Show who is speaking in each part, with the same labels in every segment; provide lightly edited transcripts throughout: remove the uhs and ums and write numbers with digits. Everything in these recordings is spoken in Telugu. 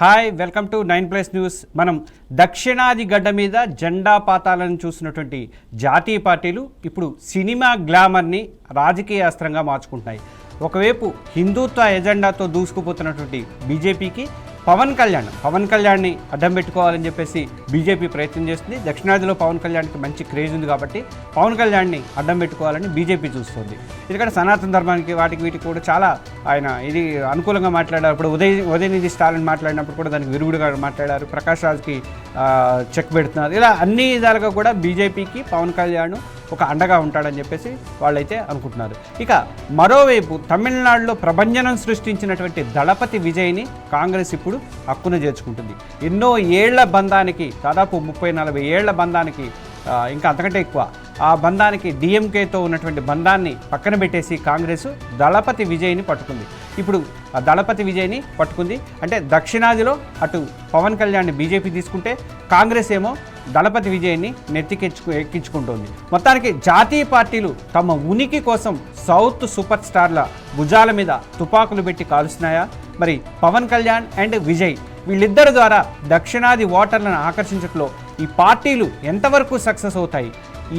Speaker 1: Hi welcome to 9+ news. మనం దక్షిణాది గడ్డ మీద జెండా పాతాలను చూసినటువంటి జాతీయ పార్టీలు ఇప్పుడు సినిమా గ్లామర్ని రాజకీయ అస్త్రంగా మార్చుకుంటున్నాయి. ఒకవైపు హిందుత్వ ఎజెండాతో దూసుకుపోతున్నటువంటి బీజేపీకి పవన్ కళ్యాణ్ని అడ్డం పెట్టుకోవాలని చెప్పేసి బీజేపీ ప్రయత్నం చేస్తుంది. దక్షిణాదిలో పవన్ కళ్యాణ్కి మంచి క్రేజ్ ఉంది కాబట్టి పవన్ కళ్యాణ్ని అడ్డం పెట్టుకోవాలని బీజేపీ చూస్తుంది. ఎందుకంటే సనాతన ధర్మానికి వీటికి కూడా చాలా ఆయన ఇది అనుకూలంగా మాట్లాడారు. ఇప్పుడు ఉదయనిధి స్టాలిన్ మాట్లాడినప్పుడు కూడా దానికి విరుగుడుగా మాట్లాడారు. ప్రకాష్ రాజ్కి చెక్ పెడుతున్నారు. ఇలా అన్ని విధాలుగా కూడా బీజేపీకి పవన్ కళ్యాణ్ ఒక అండగా ఉంటాడని చెప్పేసి వాళ్ళైతే అనుకుంటున్నారు. ఇక మరోవైపు తమిళనాడులో ప్రభంజనం సృష్టించినటువంటి దళపతి విజయ్ని కాంగ్రెస్ ఇప్పుడు హక్కున చేర్చుకుంటుంది. ఎన్నో ఏళ్ల బంధానికి, దాదాపు 30-40 ఏళ్ల బంధానికి, ఇంకా అంతకంటే ఎక్కువ ఆ బంధానికి, డిఎంకేతో ఉన్నటువంటి బంధాన్ని పక్కన పెట్టేసి కాంగ్రెస్ దళపతి విజయ్ని పట్టుకుంది. ఇప్పుడు ఆ దళపతి విజయ్ని పట్టుకుంది అంటే దక్షిణాదిలో అటు పవన్ కళ్యాణ్ని బీజేపీ తీసుకుంటే కాంగ్రెస్ ఏమో దళపతి విజయ్ని ఎక్కించుకుంటోంది. మొత్తానికి జాతీయ పార్టీలు తమ ఉనికి కోసం సౌత్ సూపర్ స్టార్ల భుజాల మీద తుపాకులు పెట్టి కాలుస్తున్నాయా? మరి పవన్ కళ్యాణ్ అండ్ విజయ్ వీళ్ళిద్దరి ద్వారా దక్షిణాది ఓటర్లను ఆకర్షించడంలో ఈ పార్టీలు ఎంతవరకు సక్సెస్ అవుతాయి?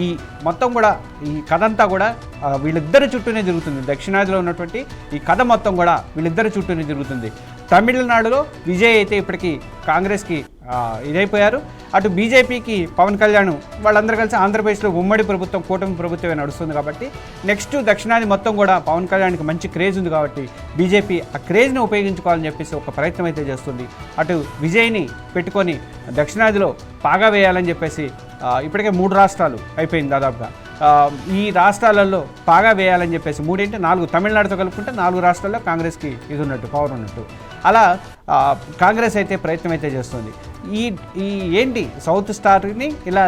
Speaker 1: ఈ మొత్తం కూడా ఈ కథ అంతా కూడా వీళ్ళిద్దరి చుట్టూనే తిరుగుతుంది. దక్షిణాదిలో ఉన్నటువంటి ఈ కథ మొత్తం కూడా వీళ్ళిద్దరి చుట్టూనే తిరుగుతుంది. తమిళనాడులో విజయ్ అయితే ఇప్పటికీ కాంగ్రెస్కి ఇదైపోయారు. అటు బీజేపీకి పవన్ కళ్యాణ్ వాళ్ళందరూ కలిసి ఆంధ్రప్రదేశ్లో ఉమ్మడి ప్రభుత్వం, కూటమి ప్రభుత్వమే నడుస్తుంది కాబట్టి నెక్స్ట్ దక్షిణాది మొత్తం కూడా పవన్ కళ్యాణ్కి మంచి క్రేజ్ ఉంది కాబట్టి బీజేపీ ఆ క్రేజ్ని ఉపయోగించుకోవాలని చెప్పేసి ఒక ప్రయత్నం అయితే చేస్తుంది. అటు విజయ్ని పెట్టుకొని దక్షిణాదిలో పాగా వేయాలని చెప్పేసి ఇప్పటికే 3 రాష్ట్రాలు అయిపోయింది దాదాపుగా. ఈ రాష్ట్రాలలో పాగా వేయాలని చెప్పేసి 4 తమిళనాడుతో కలుపుకుంటే 4 రాష్ట్రాల్లో కాంగ్రెస్కి ఇది ఉన్నట్టు, పవర్ ఉన్నట్టు. అలా కాంగ్రెస్ అయితే ప్రయత్నం అయితే చేస్తుంది. ఈ ఏంటి సౌత్ స్టార్ని ఇలా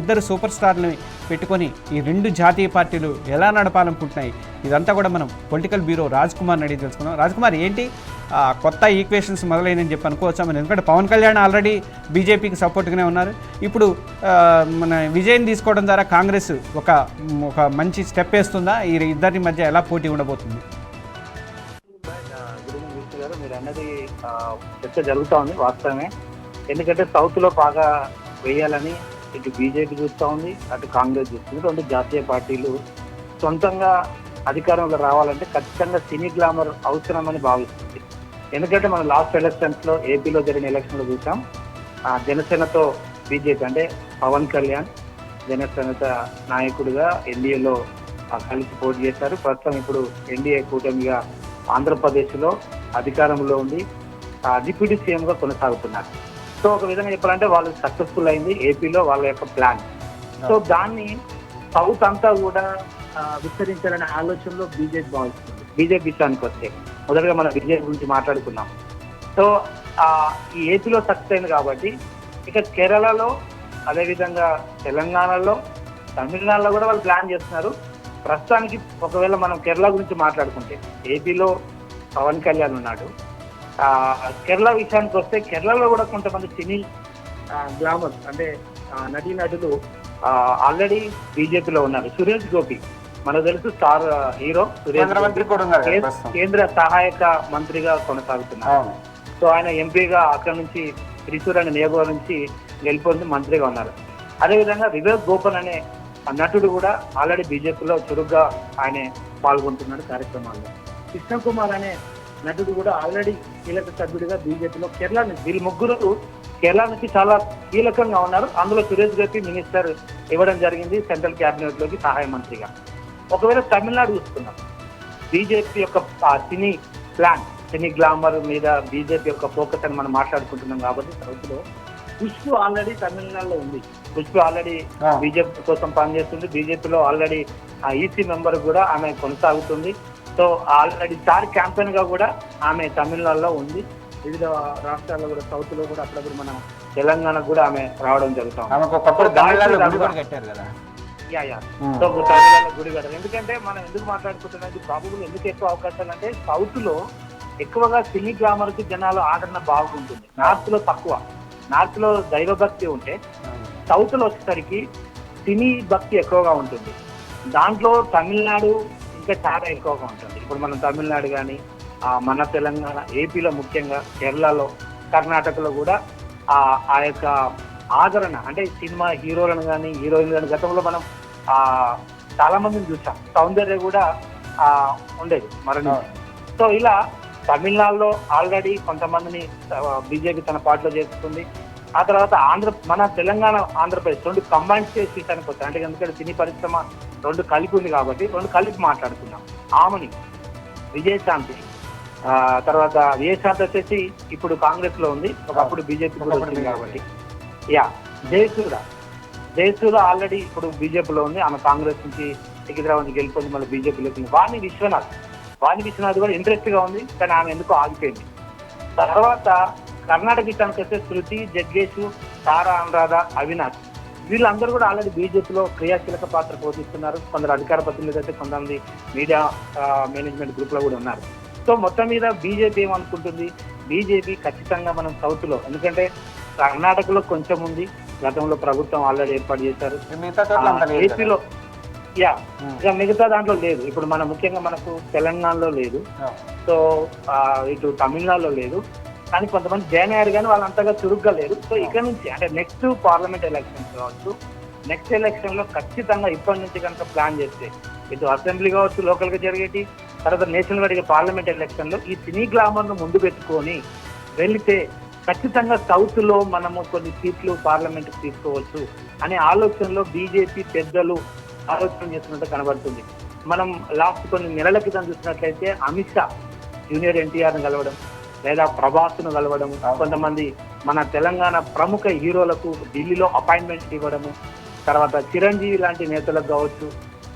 Speaker 1: ఇద్దరు సూపర్ స్టార్ని పెట్టుకొని ఈ 2 జాతీయ పార్టీలు ఎలా నడపాలనుకుంటున్నాయి? ఇదంతా కూడా మనం పొలిటికల్ బ్యూరో రాజ్ కుమార్ని అడిగి తెలుసుకున్నాం. రాజ్ కుమార్, ఏంటి కొత్త ఈక్వేషన్స్ మొదలైనని చెప్పి అనుకోవచ్చా మనం? ఎందుకంటే పవన్ కళ్యాణ్ ఆల్రెడీ బీజేపీకి సపోర్ట్గానే ఉన్నారు. ఇప్పుడు మన విజయం తీసుకోవడం ద్వారా కాంగ్రెస్ ఒక మంచి స్టెప్ వేస్తుందా? ఈ ఇద్దరి మధ్య ఎలా పోటీ ఉండబోతుంది?
Speaker 2: మీరు అన్నది చర్చ జరుగుతూ ఉంది, వాస్తవమే. ఎందుకంటే సౌత్లో బాగా వేయాలని ఇటు బీజేపీ చూస్తూ ఉంది, అటు కాంగ్రెస్ చూస్తుంది. 2 జాతీయ పార్టీలు సొంతంగా అధికారంలో రావాలంటే ఖచ్చితంగా సినీ గ్లామర్ అవసరమని భావిస్తుంది. ఎందుకంటే మనం లాస్ట్ ఎలక్షన్స్లో ఏపీలో జరిగిన ఎలక్షన్లో చూసాం. జనసేనతో బీజేపీ అంటే పవన్ కళ్యాణ్ జనసేన నాయకుడిగా ఎన్డీఏలో కలిసి పోటీ చేశారు. ప్రస్తుతం ఇప్పుడు ఎన్డీఏ కూటమిగా ఆంధ్రప్రదేశ్లో అధికారంలో ఉండి డిప్యూటీ సీఎంగా కొనసాగుతున్నారు. సో ఒక విధంగా చెప్పాలంటే వాళ్ళు సక్సెస్ఫుల్ అయింది ఏపీలో వాళ్ళ యొక్క ప్లాన్. సో దాన్ని సౌత్ అంతా కూడా విస్తరించాలనే ఆలోచనలో బీజేపీ భావిస్తుంది. బీజేపీ విషయానికి వస్తే మొదటగా మనం బీజేపీ గురించి మాట్లాడుకున్నాం. సో ఈ ఏపీలో సక్సెస్ అయింది కాబట్టి ఇక కేరళలో, అదేవిధంగా తెలంగాణలో, తమిళనాడులో కూడా వాళ్ళు ప్లాన్ చేస్తున్నారు. ప్రస్తుతానికి ఒకవేళ మనం కేరళ గురించి మాట్లాడుకుంటే ఏపీలో పవన్ కళ్యాణ్ ఉన్నాడు. కేరళ విషయానికి వస్తే కేరళలో కూడా కొంతమంది సినీ గ్లామర్స్ అంటే నటీనటులు ఆల్రెడీ బీజేపీలో ఉన్నారు. సురేష్ గోపి మనకు తెలుసు, స్టార్ హీరో సురేష్ గోపి కేంద్ర సహాయక మంత్రిగా కొనసాగుతున్నారు. సో ఆయన ఎంపీగా అక్కడ నుంచి త్రిశూర్ అనే నియోజకవర్గం నుంచి గెలిపొంది మంత్రిగా ఉన్నారు. అదేవిధంగా వివేక్ గోపన్ అనే నటుడు కూడా ఆల్రెడీ బీజేపీలో చురుగ్గా ఆయన పాల్గొంటున్నాడు కార్యక్రమాల్లో. కృష్ణ కుమార్ అనే నటుడు కూడా ఆల్రెడీ కీలక సభ్యుడిగా బీజేపీలో కేరళ నుంచి, వీళ్ళు ముగ్గురు కేరళ నుంచి చాలా కీలకంగా ఉన్నారు. అందులో సురేష్ గోపి మినిస్టర్ ఇవ్వడం జరిగింది సెంట్రల్ క్యాబినెట్ లోకి సహాయ మంత్రిగా. ఒకవేళ తమిళనాడు చూస్తున్నాం, బీజేపీ యొక్క సినీ ప్లాన్, సినీ గ్లామర్ మీద బీజేపీ యొక్క ఫోకస్ అని మనం మాట్లాడుకుంటున్నాం కాబట్టి సౌత్లో ఖుష్బు ఆల్రెడీ తమిళనాడులో ఉంది. ఖుష్బు ఆల్రెడీ బీజేపీ కోసం పనిచేస్తుంది. బీజేపీలో ఆల్రెడీ ఈసీ మెంబర్ కూడా ఆమె కొనసాగుతుంది. సో ఆల్రెడీ స్టార్ క్యాంపెయిన్ గా కూడా ఆమె తమిళనాడులో ఉంది. వివిధ రాష్ట్రాల్లో కూడా, సౌత్ లో కూడా అప్పుడప్పుడు మనం తెలంగాణకు కూడా ఆమె రావడం జరుగుతుంది. సో తమిళనాడులో గుడి కట్టారు. ఎందుకంటే మనం ఎందుకు మాట్లాడుకుంటున్నది ప్రాబబుల్ ఎందుకు ఎక్కువ అవకాశాలు అంటే సౌత్ లో ఎక్కువగా సినీ గ్లామర్ కి జనాలు ఆదరణ బాగుంటుంది. నార్త్ లో తక్కువ. నార్త్ లో దైవభక్తి ఉంటే సౌత్ లో వచ్చేసరికి సినీ భక్తి ఎక్కువగా ఉంటుంది. దాంట్లో తమిళనాడు ఇంకా చాలా ఎక్కువగా ఉంటుంది. ఇప్పుడు మనం తమిళనాడు కానీ మన తెలంగాణ, ఏపీలో ముఖ్యంగా కేరళలో కర్ణాటకలో కూడా ఆ యొక్క ఆదరణ, అంటే సినిమా హీరోలను కానీ హీరోయిన్ కానీ గతంలో మనం చాలా మందిని చూసాం. సౌందర్య కూడా ఉండేది మరణించి. సో ఇలా తమిళనాడులో ఆల్రెడీ కొంతమందిని బీజేపీ తన పార్టీలో చేస్తుంది. ఆ తర్వాత మన తెలంగాణ ఆంధ్రప్రదేశ్ రెండు కంబైన్ స్టేట్స్ విషయానికి వస్తాయి. అంటే ఎందుకంటే సినీ పరిశ్రమ రెండు కలిపి ఉంది కాబట్టి రెండు కలిపి మాట్లాడుతున్నాం. ఆమని, విజయశాంతి, తర్వాత విజయశాంతి వచ్చేసి ఇప్పుడు కాంగ్రెస్ లో ఉంది, ఒకప్పుడు బీజేపీ కూడా వచ్చింది కాబట్టి. జయసూర్య ఆల్రెడీ ఇప్పుడు బీజేపీలో ఉంది. ఆమె కాంగ్రెస్ నుంచి టికెట్ రావడానికి గెలిపోయింది, మళ్ళీ బీజేపీలో వచ్చింది. వాణి విశ్వనాథ్ కూడా ఇంట్రెస్ట్ గా ఉంది, కానీ ఆమె ఎందుకు ఆగిపోయింది. తర్వాత కర్ణాటక విషయానికి వస్తే శృతి, జగ్గేష్, తారా అనురాధ, అవినాష్ వీళ్ళందరూ కూడా ఆల్రెడీ బీజేపీలో క్రియాశీలక పాత్ర పోషిస్తున్నారు. కొందరు అధికార ప్రతినిధులు అయితే కొంతమంది మీడియా మేనేజ్మెంట్ గ్రూప్ లో కూడా ఉన్నారు. సో మొత్తం మీద బీజేపీ ఏమనుకుంటుంది, బీజేపీ ఖచ్చితంగా మనం సౌత్ లో, ఎందుకంటే కర్ణాటకలో కొంచెం ఉంది, గతంలో ప్రభుత్వం ఆల్రెడీ ఏర్పాటు చేశారు. ఏపీలో ఇక మిగతా దాంట్లో లేదు. ఇప్పుడు మన ముఖ్యంగా మనకు తెలంగాణలో లేదు, సో ఇటు తమిళనాడులో లేదు, కానీ కొంతమంది జాయిన్ అయ్యారు కానీ వాళ్ళు అంతగా చురుగ్గా లేరు. సో ఇక్కడ నుంచి అంటే నెక్స్ట్ పార్లమెంట్ ఎలక్షన్స్ కావచ్చు, నెక్స్ట్ ఎలక్షన్ లో ఖచ్చితంగా ఇప్పటి నుంచి కనుక ప్లాన్ చేస్తే ఇటు అసెంబ్లీ కావచ్చు, లోకల్ గా జరిగేటి, తర్వాత నేషనల్ వైడ్ పార్లమెంట్ ఎలక్షన్ లో ఈ సినీ గ్లామర్ ను ముందు పెట్టుకొని వెళితే ఖచ్చితంగా సౌత్ లో మనము కొన్ని సీట్లు పార్లమెంట్ తీసుకోవచ్చు అనే ఆలోచనలో బీజేపీ పెద్దలు ఆలోచన చేస్తున్నట్టు కనబడుతుంది. మనం లాస్ట్ కొన్ని నెలల క్రితం చూసినట్లయితే అమిత్ షా జూనియర్ ఎన్టీఆర్ ను కలవడం, లేదా ప్రభాస్ ను కలవడం, కొంతమంది మన తెలంగాణ ప్రముఖ హీరోలకు ఢిల్లీలో అపాయింట్మెంట్ ఇవ్వడము, తర్వాత చిరంజీవి లాంటి నేతలకు కావచ్చు,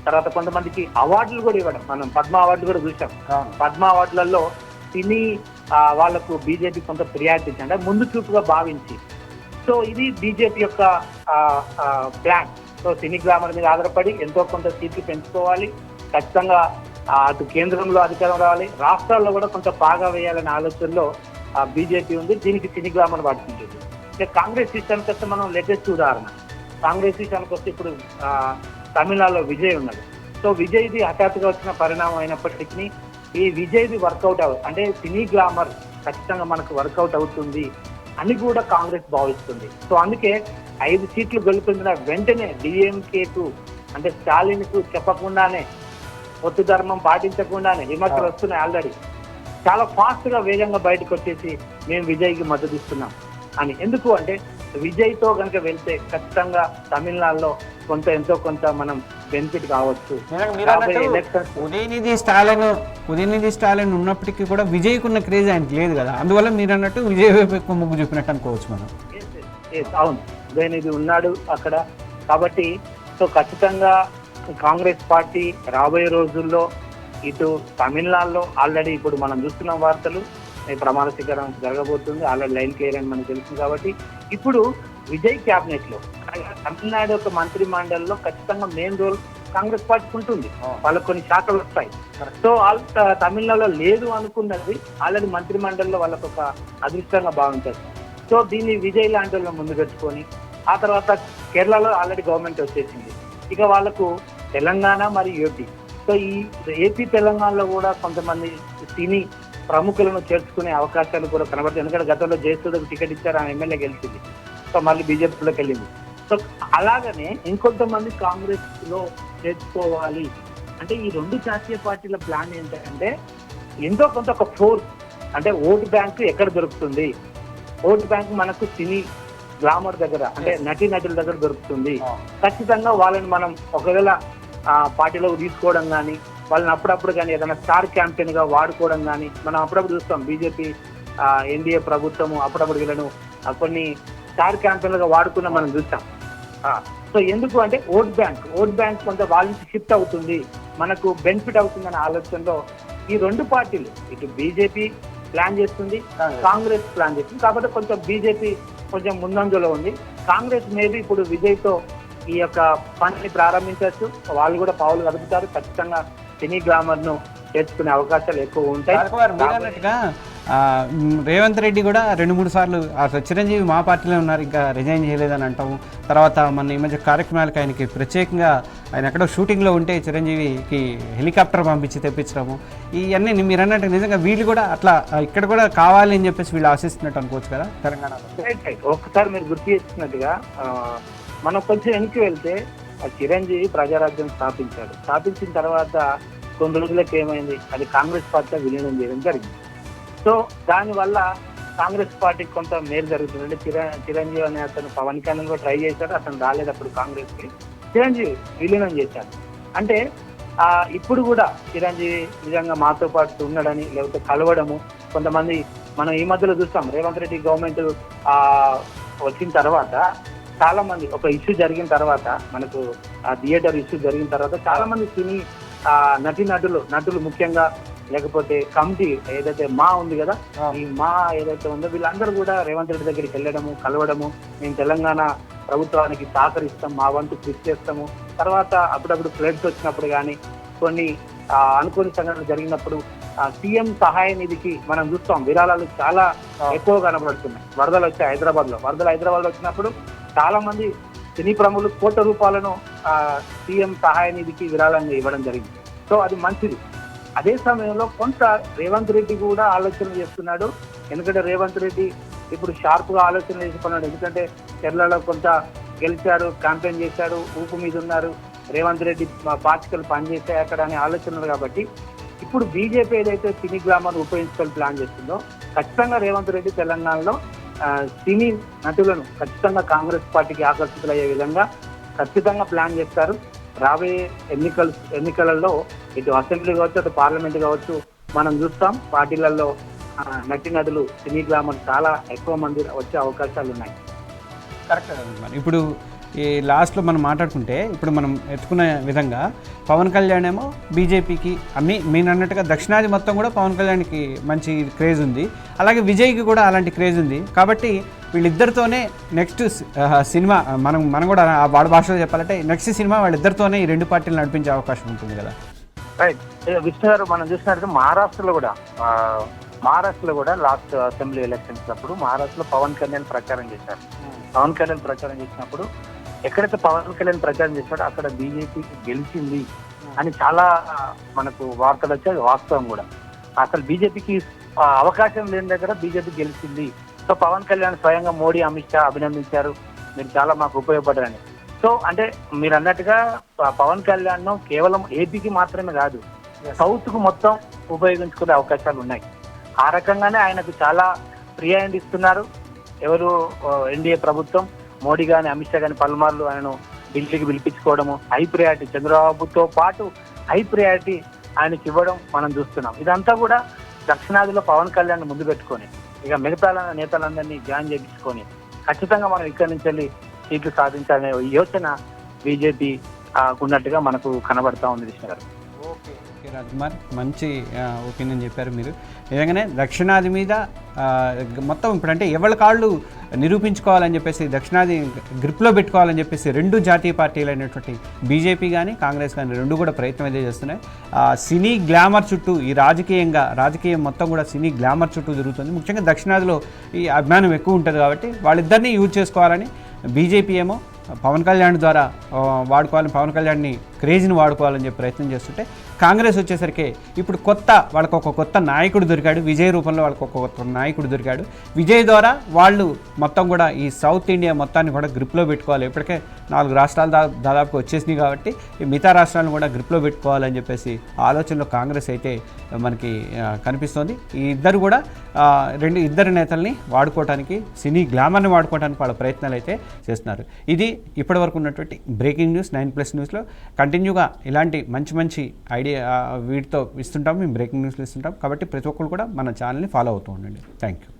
Speaker 2: తర్వాత కొంతమందికి అవార్డులు కూడా ఇవ్వడం. మనం పద్మ అవార్డులు కూడా చూసాం. పద్మ అవార్డులలో సినీ వాళ్లకు బీజేపీ కొంత ప్రియారిటీ అంటే ముందు చూపుగా భావించి, సో ఇది బీజేపీ యొక్క ప్లాన్. సో సినీ గ్లామర్ మీద ఆధారపడి ఎంతో కొంత సీట్లు పెంచుకోవాలి, ఖచ్చితంగా అటు కేంద్రంలో అధికారం రావాలి, రాష్ట్రాల్లో కూడా కొంత బాగా వేయాలనే ఆలోచనలో బీజేపీ ఉంది. దీనికి సినీ గ్లామర్ వాడుతుంటుంది. ఇక కాంగ్రెస్ విషయానికి వస్తే మనం లేటెస్ట్ ఉదాహరణ, కాంగ్రెస్ విషయానికి వస్తే ఇప్పుడు తమిళనాడులో విజయ్ ఉన్నాడు. సో విజయ్ది హఠాత్తుగా వచ్చిన పరిణామం అయినప్పటికీ ఈ విజయ్ది వర్కౌట్ అంటే సినీ గ్లామర్ ఖచ్చితంగా మనకు వర్కౌట్ అవుతుంది అని కూడా కాంగ్రెస్ భావిస్తుంది. సో అందుకే 5 సీట్లు గెలుపొందిన వెంటనే డిఎంకేకు అంటే స్టాలిన్ కు చెప్పకుండానే, పొత్తు ధర్మం పాటించకుండానే విమర్శలు వస్తున్నాయి. ఆల్రెడీ చాలా ఫాస్ట్ గా వేగంగా బయటకు వచ్చేసి మేము విజయ్కి మద్దతు ఇస్తున్నాం అని. ఎందుకు అంటే విజయ్ తో కనుక వెళ్తే ఖచ్చితంగా తమిళనాడులో ఎంతో కొంత మనం బెనిఫిట్ కావచ్చు.
Speaker 1: ఉదయనిధి స్టాలిన్ ఉన్నప్పటికీ కూడా విజయ్కి ఉన్న క్రేజ్ ఆయనకి లేదు కదా, అందువల్ల మీరు అన్నట్టు విజయ్ వైపు ఎక్కువ మొగ్గు చూపినట్టు అనుకోవచ్చు మనం.
Speaker 2: అవును, ఉదయనిధి ఉన్నాడు అక్కడ కాబట్టి. సో ఖచ్చితంగా కాంగ్రెస్ పార్టీ రాబోయే రోజుల్లో ఇటు తమిళనాడులో ఆల్రెడీ ఇప్పుడు మనం చూస్తున్న వార్తలు, ప్రమాణ స్వీకారం జరగబోతుంది, ఆల్రెడీ లైన్ క్లియర్ అని మనకు తెలుస్తుంది. కాబట్టి ఇప్పుడు విజయ్ క్యాబినెట్ లో తమిళనాడు యొక్క మంత్రి మండలిలో ఖచ్చితంగా మెయిన్ రోల్ కాంగ్రెస్ పార్టీకి ఉంటుంది. వాళ్ళకు కొన్ని శాఖలు వస్తాయి. సో తమిళనాడులో లేదు అనుకున్నది ఆల్రెడీ మంత్రి మండలిలో వాళ్ళకు ఒక అదృష్టంగా భావించారు. సో దీన్ని విజయ్ లాంటి వాళ్ళని ముందు పెట్టుకొని, ఆ తర్వాత కేరళలో ఆల్రెడీ గవర్నమెంట్ వచ్చేసింది, ఇక వాళ్ళకు తెలంగాణ మరియు ఏపీ. సో ఈ ఏపీ తెలంగాణలో కూడా కొంతమంది సినీ ప్రముఖులను చేర్చుకునే అవకాశాలు కూడా కనబడుతుంది. ఎందుకంటే గతంలో జయసూర్యకు టికెట్ ఇచ్చారు, ఆమె ఎమ్మెల్యే గెలిచింది, సో మళ్ళీ బీజేపీలోకి వెళ్ళింది. సో అలాగనే ఇంకొంతమంది కాంగ్రెస్ లో చేర్చుకోవాలి అంటే ఈ రెండు జాతీయ పార్టీల ప్లాన్ ఏంటంటే ఎంతో కొంత ఒక ఫోర్స్, అంటే ఓటు బ్యాంకు ఎక్కడ దొరుకుతుంది, ఓటు బ్యాంకు మనకు సినీ గ్లామర్ దగ్గర అంటే నటీనటుల దగ్గర దొరుకుతుంది. ఖచ్చితంగా వాళ్ళని మనం ఒకవేళ పార్టీలోకి తీసుకోవడం కానీ, వాళ్ళని అప్పుడప్పుడు కానీ ఏదైనా స్టార్ క్యాంపెయిన్ గా వాడుకోవడం కానీ మనం అప్పుడప్పుడు చూస్తాం. బీజేపీ ఎన్డీఏ ప్రభుత్వము అప్పుడప్పుడు వీళ్ళను కొన్ని స్టార్ క్యాంపెయిన్లుగా వాడుకున్న మనం చూస్తాం. సో ఎందుకు అంటే ఓట్ బ్యాంక్ కొంత వాళ్ళ నుంచి షిఫ్ట్ అవుతుంది, మనకు బెనిఫిట్ అవుతుందనే ఆలోచనలో ఈ రెండు పార్టీలు, ఇటు బీజేపీ ప్లాన్ చేస్తుంది, కాంగ్రెస్ ప్లాన్ చేస్తుంది. కాబట్టి కొంచెం బీజేపీ కొంచెం ముందంజలో ఉంది. కాంగ్రెస్ మేబీ ఇప్పుడు విజయ్ తో ఈ యొక్క పనిని ప్రారంభించవచ్చు, వాళ్ళు కూడా పావులు కదుపుతారు. ఖచ్చితంగా సినీ గ్లామర్ ను చేర్చుకునే అవకాశాలు ఎక్కువ ఉంటాయి.
Speaker 1: రేవంత్ రెడ్డి కూడా 2-3 సార్లు అసలు చిరంజీవి మా పార్టీలో ఉన్నారు ఇంకా రిజైన్ చేయలేదని అంటాము. తర్వాత మన ఈ మధ్య కార్యక్రమాలకు ఆయనకి ప్రత్యేకంగా ఆయన ఎక్కడో షూటింగ్లో ఉంటే చిరంజీవికి హెలికాప్టర్ పంపించి తెప్పించడము, ఇవన్నీ మీరు అన్నట్టు నిజంగా వీళ్ళు కూడా అట్లా ఇక్కడ కూడా కావాలి అని చెప్పేసి వీళ్ళు ఆశిస్తున్నట్టు అనుకోవచ్చు కదా తెలంగాణలో.
Speaker 2: ఒక్కసారి మీరు గుర్తు చేసినట్టుగా మనం కొంచెం వెనక్కి వెళ్తే చిరంజీవి ప్రజారాజ్యం స్థాపించిన తర్వాత కొన్ని రోజులకు ఏమైంది, అది కాంగ్రెస్ పార్టీలో విలీనం చేయడం జరిగింది. సో దానివల్ల కాంగ్రెస్ పార్టీకి కొంత మేలు జరుగుతుంది. అంటే చిరంజీవి అనే అతను పవన్ కళ్యాణ్ కూడా ట్రై చేశాడు, అతను రాలేదప్పుడు కాంగ్రెస్ కి చిరంజీవి విలీనం చేశాడు. అంటే ఇప్పుడు కూడా చిరంజీవి నిజంగా మాతో పాటు ఉన్నాడని లేకపోతే కలవడము, కొంతమంది మనం ఈ మధ్యలో చూస్తాం రేవంత్ రెడ్డి గవర్నమెంట్ వచ్చిన తర్వాత చాలా మంది ఒక ఇష్యూ జరిగిన తర్వాత, మనకు థియేటర్ ఇష్యూ జరిగిన తర్వాత చాలా మంది సినీ నటులు ముఖ్యంగా, లేకపోతే కమిటీ ఏదైతే మా ఉంది కదా, ఈ మా ఏదైతే ఉందో వీళ్ళందరూ కూడా రేవంత్ రెడ్డి దగ్గరికి వెళ్ళడము, కలవడము, మేము తెలంగాణ ప్రభుత్వానికి సహకరిస్తాం, మా వంతు కృషి చేస్తాము. తర్వాత అప్పుడప్పుడు ఫ్లడ్స్ వచ్చినప్పుడు కానీ కొన్ని అనుకోని సంఘటనలు జరిగినప్పుడు సీఎం సహాయ నిధికి మనం చూస్తాం విరాళాలు చాలా ఎక్కువ కనబడుతున్నాయి. వరదలు వచ్చాయి హైదరాబాద్ లో వచ్చినప్పుడు చాలా మంది సినీ ప్రముఖులు కోట్ల రూపాయలను సీఎం సహాయ నిధికి విరాళంగా ఇవ్వడం జరిగింది. సో అది మంచిది. అదే సమయంలో కొంత రేవంత్ రెడ్డి కూడా ఆలోచన చేస్తున్నాడు. ఎందుకంటే రేవంత్ రెడ్డి ఇప్పుడు షార్ప్ గా ఆలోచన చేసుకున్నాడు. ఎందుకంటే కేరళలో కొంత గెలిచాడు, క్యాంపెయిన్ చేశాడు, ఊపు మీద ఉన్నారు, రేవంత్ రెడ్డి పార్టికల్ పనిచేసాయి అక్కడ అనే ఆలోచనలు. కాబట్టి ఇప్పుడు బీజేపీ ఏదైతే సినీ గ్లామర్ ఉపయోగించుకొని ప్లాన్ చేస్తుందో ఖచ్చితంగా రేవంత్ రెడ్డి తెలంగాణలో సినీ నటులను ఖచ్చితంగా కాంగ్రెస్ పార్టీకి ఆకర్షితులయ్యే విధంగా ఖచ్చితంగా ప్లాన్ చేస్తారు. రాబోయే ఎన్నికలలో ఇటు అసెంబ్లీ కావచ్చు, అటు పార్లమెంట్ కావచ్చు, మనం చూస్తాం పార్టీలలో నటులు సినీ గ్లామర్ చాలా ఎక్కువ మంది వచ్చే అవకాశాలు ఉన్నాయి.
Speaker 1: కరెక్ట్. ఇప్పుడు ఈ లాస్ట్లో మనం మాట్లాడుకుంటే ఇప్పుడు మనం ఎత్తుకునే విధంగా పవన్ కళ్యాణ్ ఏమో బీజేపీకి అన్నీ మీరు అన్నట్టుగా దక్షిణాది మొత్తం కూడా పవన్ కళ్యాణ్కి మంచి క్రేజ్ ఉంది, అలాగే విజయ్కి కూడా అలాంటి క్రేజ్ ఉంది. కాబట్టి వీళ్ళిద్దరితోనే నెక్స్ట్ సినిమా మనం కూడా వాడి భాషలో చెప్పాలంటే నెక్స్ట్ సినిమా వాళ్ళిద్దరితోనే ఈ రెండు పార్టీలు నడిపించే అవకాశం ఉంటుంది కదా.
Speaker 2: రైట్. విష్ణు గారు మనం చూసినట్టు మహారాష్ట్రలో కూడా లాస్ట్ అసెంబ్లీ ఎలక్షన్స్ అప్పుడు మహారాష్ట్రలో పవన్ కళ్యాణ్ ప్రచారం చేసినప్పుడు ఎక్కడైతే పవన్ కళ్యాణ్ ప్రచారం చేశాడో అక్కడ బీజేపీ గెలిచింది అని చాలా మనకు వార్తలు వచ్చాయి. వాస్తవం కూడా అసలు బీజేపీకి అవకాశం లేని దగ్గర బీజేపీ గెలిచింది. సో పవన్ కళ్యాణ్ స్వయంగా మోడీ, అమిత్ షా అభినందించారు, మీరు చాలా మాకు ఉపయోగపడారని. సో అంటే మీరు అన్నట్టుగా పవన్ కళ్యాణ్ కేవలం ఏపీకి మాత్రమే కాదు, సౌత్ కు మొత్తం ఉపయోగించుకునే అవకాశాలు ఉన్నాయి. ఆ రకంగానే ఆయనకు చాలా ప్రియారిటీ ఇస్తున్నారు ఎవరు ఎన్డీఏ ప్రభుత్వం. మోడీ గాని అమిత్ షా గాని పలుమార్లు ఆయనను ఢిల్లీకి పిలిపించుకోవడము, హై ప్రయారిటీ చంద్రబాబుతో పాటు హై ప్రయారిటీ ఆయనకి ఇవ్వడం మనం చూస్తున్నాం. ఇదంతా కూడా దక్షిణాదిలో పవన్ కళ్యాణ్ ముందు పెట్టుకొని ఇక మిగతా నేతలందరినీ జాయిన్ చేయించుకొని ఖచ్చితంగా మనం ఇక్కడి నుంచి వెళ్ళి సీట్లు సాధించాలనే యోచన బీజేపీ ఉన్నట్టుగా మనకు కనబడతా ఉంది విష్ణు గారు.
Speaker 1: ఓకే రాజ్కుమార్, మంచి ఒపీనియన్ చెప్పారు మీరు. నిజంగానే దక్షిణాది మీద మొత్తం ఇప్పుడంటే ఎవరి కాళ్ళు నిరూపించుకోవాలని చెప్పేసి దక్షిణాది గ్రిప్లో పెట్టుకోవాలని చెప్పేసి రెండు జాతీయ పార్టీలు అయినటువంటి బీజేపీ కానీ కాంగ్రెస్ కానీ రెండు కూడా ప్రయత్నం అయితే చేస్తున్నాయి. సినీ గ్లామర్ చుట్టూ ఈ రాజకీయం మొత్తం కూడా సినీ గ్లామర్ చుట్టూ జరుగుతుంది. ముఖ్యంగా దక్షిణాదిలో ఈ అభిమానం ఎక్కువ ఉంటుంది కాబట్టి వాళ్ళిద్దరినీ యూజ్ చేసుకోవాలని బీజేపీ ఏమో పవన్ కళ్యాణ్ ద్వారా పవన్ కళ్యాణ్ని క్రేజ్ని వాడుకోవాలని చెప్పి ప్రయత్నం చేస్తుంటే కాంగ్రెస్ వచ్చేసరికి ఇప్పుడు వాళ్ళకు ఒక కొత్త నాయకుడు దొరికాడు, విజయ్ రూపంలో వాళ్ళకు ఒక కొత్త నాయకుడు దొరికాడు. విజయ్ ద్వారా వాళ్ళు మొత్తం కూడా ఈ సౌత్ ఇండియా మొత్తాన్ని కూడా గ్రిప్లో పెట్టుకోవాలి. ఇప్పటికే 4 రాష్ట్రాలు దాదాపుగా వచ్చేసినాయి కాబట్టి ఈ మిగతా రాష్ట్రాలను కూడా గ్రిప్లో పెట్టుకోవాలని చెప్పేసి ఆలోచనలో కాంగ్రెస్ అయితే మనకి కనిపిస్తోంది. ఈ ఇద్దరు నేతల్ని వాడుకోవడానికి, సినీ గ్లామర్ని వాడుకోవడానికి వాళ్ళ ప్రయత్నాలు అయితే చేస్తున్నారు. ఇది ఇప్పటివరకు ఉన్నటువంటి బ్రేకింగ్ న్యూస్ 9+ న్యూస్లో. కంటిన్యూగా ఇలాంటి మంచి ఐడియా వీటితో ఇస్తుంటాం, మేము బ్రేకింగ్ న్యూస్లు ఇస్తుంటాం. కాబట్టి ప్రతి ఒక్కరు కూడా మన ఛానల్ని ఫాలో అవుతూ ఉండండి. Thank you.